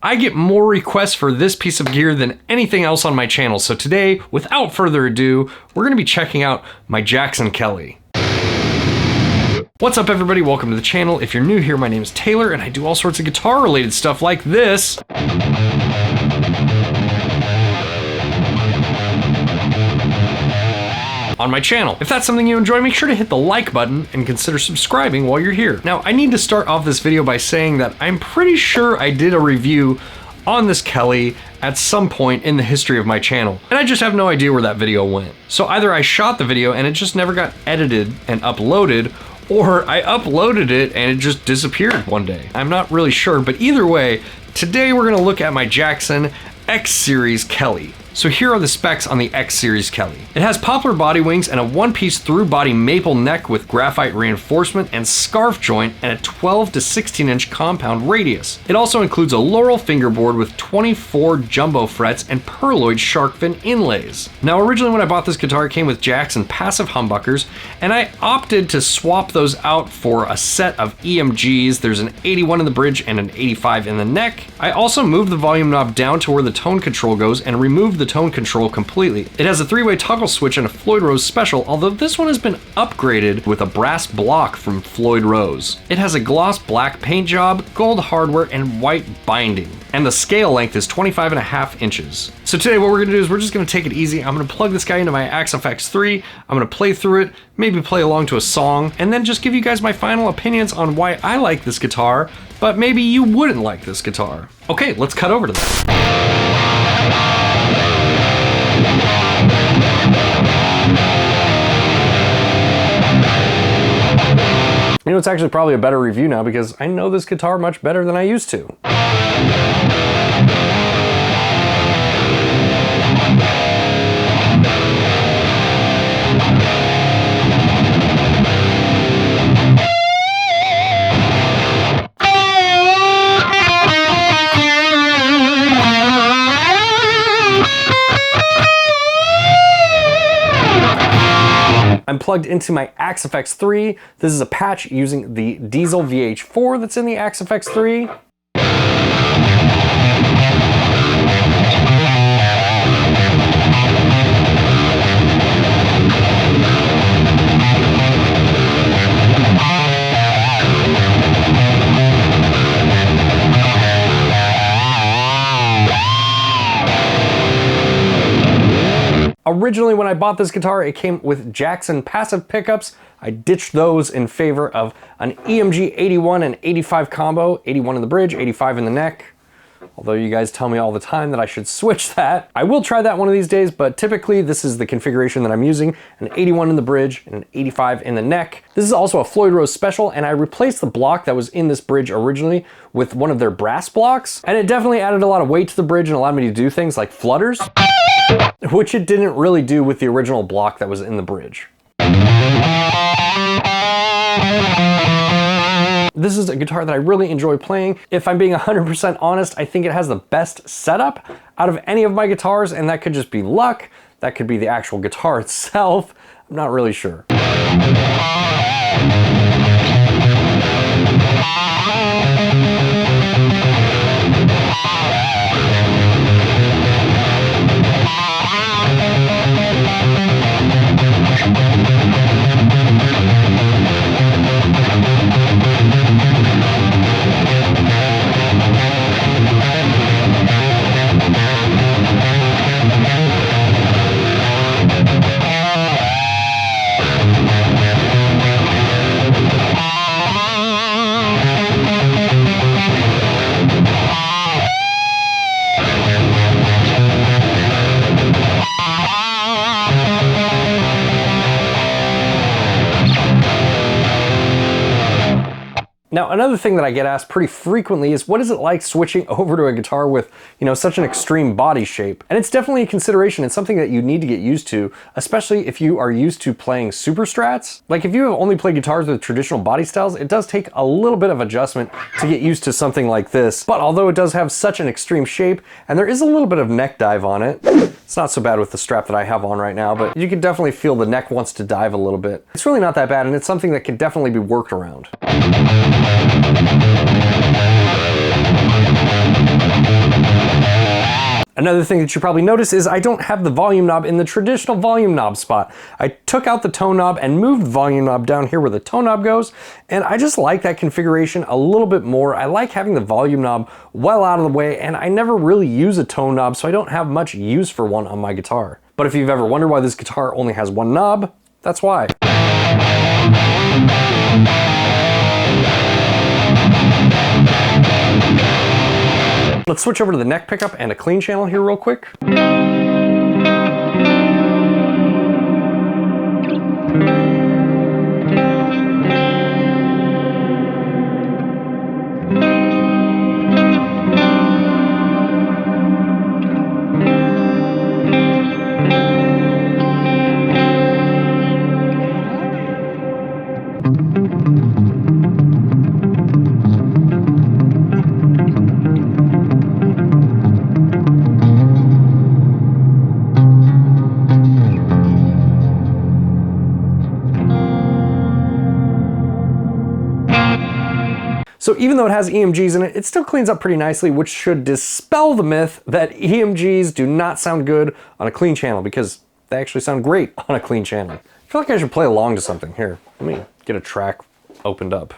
I get more requests for this piece of gear than anything else on my channel, so today, without further ado, we're going to be checking out my 𝗧𝗛𝗂𝗧𝗏. What's up everybody, welcome to the channel. If you're new here, my name is Taylor and I do all sorts of guitar related stuff like this. On my channel. If that's something you enjoy, make sure to hit the like button and consider subscribing while you're here. Now, I need to start off this video by saying that I'm pretty sure I did a review on this Kelly at some point in the history of my channel, and I just have no idea where that video went. So either I shot the video and it just never got edited and uploaded, or I uploaded it and it just disappeared one day. I'm not really sure, but either way, today we're gonna look at my Jackson X Series Kelly. So here are the specs on the X Series Kelly. It has poplar body wings and a one-piece through-body maple neck with graphite reinforcement and scarf joint and a 12 to 16-inch compound radius. It also includes a Laurel Fingerboard with 24 jumbo frets and pearloid shark fin inlays. Now originally when I bought this guitar, it came with Jackson passive humbuckers, and I opted to swap those out for a set of EMGs. There's an 81 in the bridge and an 85 in the neck. I also moved the volume knob down to where the tone control goes and removed the tone control completely. It has a 3-way toggle switch and a Floyd Rose special, although this one has been upgraded with a brass block from Floyd Rose. It has a gloss black paint job, gold hardware, and white binding. And the scale length is 25.5 inches. So today what we're gonna do is we're just gonna take it easy. I'm gonna plug this guy into my Axe-FX3, I'm gonna play through it, maybe play along to a song, and then just give you guys my final opinions on why I like this guitar, but maybe you wouldn't like this guitar. Okay, let's cut over to that. You know, it's actually probably a better review now because I know this guitar much better than I used to. I'm plugged into my Axe-FX3. This is a patch using the diesel VH4 that's in the Axe-FX3. Originally, when I bought this guitar, it came with Jackson passive pickups. I ditched those in favor of an EMG 81 and 85 combo, 81 in the bridge, 85 in the neck. Although you guys tell me all the time that I should switch that. I will try that one of these days, but typically this is the configuration that I'm using, an 81 in the bridge and an 85 in the neck. This is also a Floyd Rose special, and I replaced the block that was in this bridge originally with one of their brass blocks, and it definitely added a lot of weight to the bridge and allowed me to do things like flutters, which it didn't really do with the original block that was in the bridge. This is a guitar that I really enjoy playing. If I'm being 100% honest, I think it has the best setup out of any of my guitars, and that could just be luck. That could be the actual guitar itself. I'm not really sure. Now, another thing that I get asked pretty frequently is what is it like switching over to a guitar with, you know, such an extreme body shape? And it's definitely a consideration. It's something that you need to get used to, especially if you are used to playing super strats. Like if you have only played guitars with traditional body styles, it does take a little bit of adjustment to get used to something like this. But although it does have such an extreme shape, and there is a little bit of neck dive on it, it's not so bad with the strap that I have on right now, but you can definitely feel the neck wants to dive a little bit. It's really not that bad, and it's something that can definitely be worked around. Another thing that you probably notice is I don't have the volume knob in the traditional volume knob spot. I took out the tone knob and moved the volume knob down here where the tone knob goes, and I just like that configuration a little bit more. I like having the volume knob well out of the way, and I never really use a tone knob, so I don't have much use for one on my guitar. But if you've ever wondered why this guitar only has one knob, that's why. Let's switch over to the neck pickup and a clean channel here real quick. So even though it has EMGs in it, it still cleans up pretty nicely, which should dispel the myth that EMGs do not sound good on a clean channel, because they actually sound great on a clean channel. I feel like I should play along to something. Here, let me get a track opened up.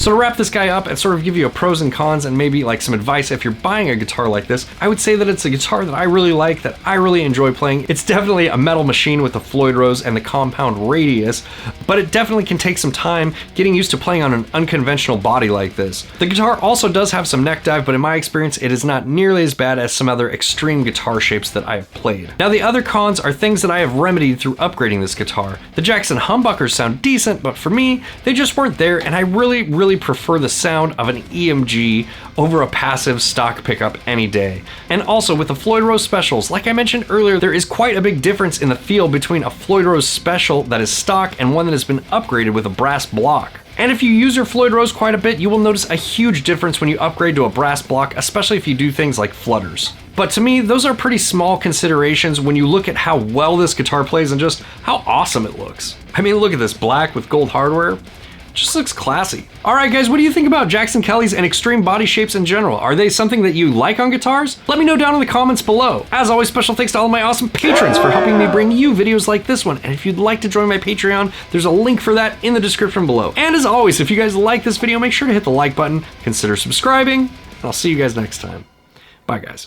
So to wrap this guy up and sort of give you a pros and cons and maybe like some advice if you're buying a guitar like this, I would say that it's a guitar that I really like, that I really enjoy playing. It's definitely a metal machine with the Floyd Rose and the compound radius, but it definitely can take some time getting used to playing on an unconventional body like this. The guitar also does have some neck dive, but in my experience it is not nearly as bad as some other extreme guitar shapes that I have played. Now the other cons are things that I have remedied through upgrading this guitar. The Jackson humbuckers sound decent, but for me, they just weren't there, and I really prefer the sound of an EMG over a passive stock pickup any day. And also with the Floyd Rose Specials, like I mentioned earlier, there is quite a big difference in the feel between a Floyd Rose Special that is stock and one that has been upgraded with a brass block. And if you use your Floyd Rose quite a bit, you will notice a huge difference when you upgrade to a brass block, especially if you do things like flutters. But to me, those are pretty small considerations when you look at how well this guitar plays and just how awesome it looks. I mean, look at this black with gold hardware. Just looks classy. Alright guys, what do you think about Jackson Kelly's and extreme body shapes in general? Are they something that you like on guitars? Let me know down in the comments below. As always, special thanks to all of my awesome patrons for helping me bring you videos like this one. And if you'd like to join my Patreon, there's a link for that in the description below. And as always, if you guys like this video, make sure to hit the like button, consider subscribing, and I'll see you guys next time. Bye guys.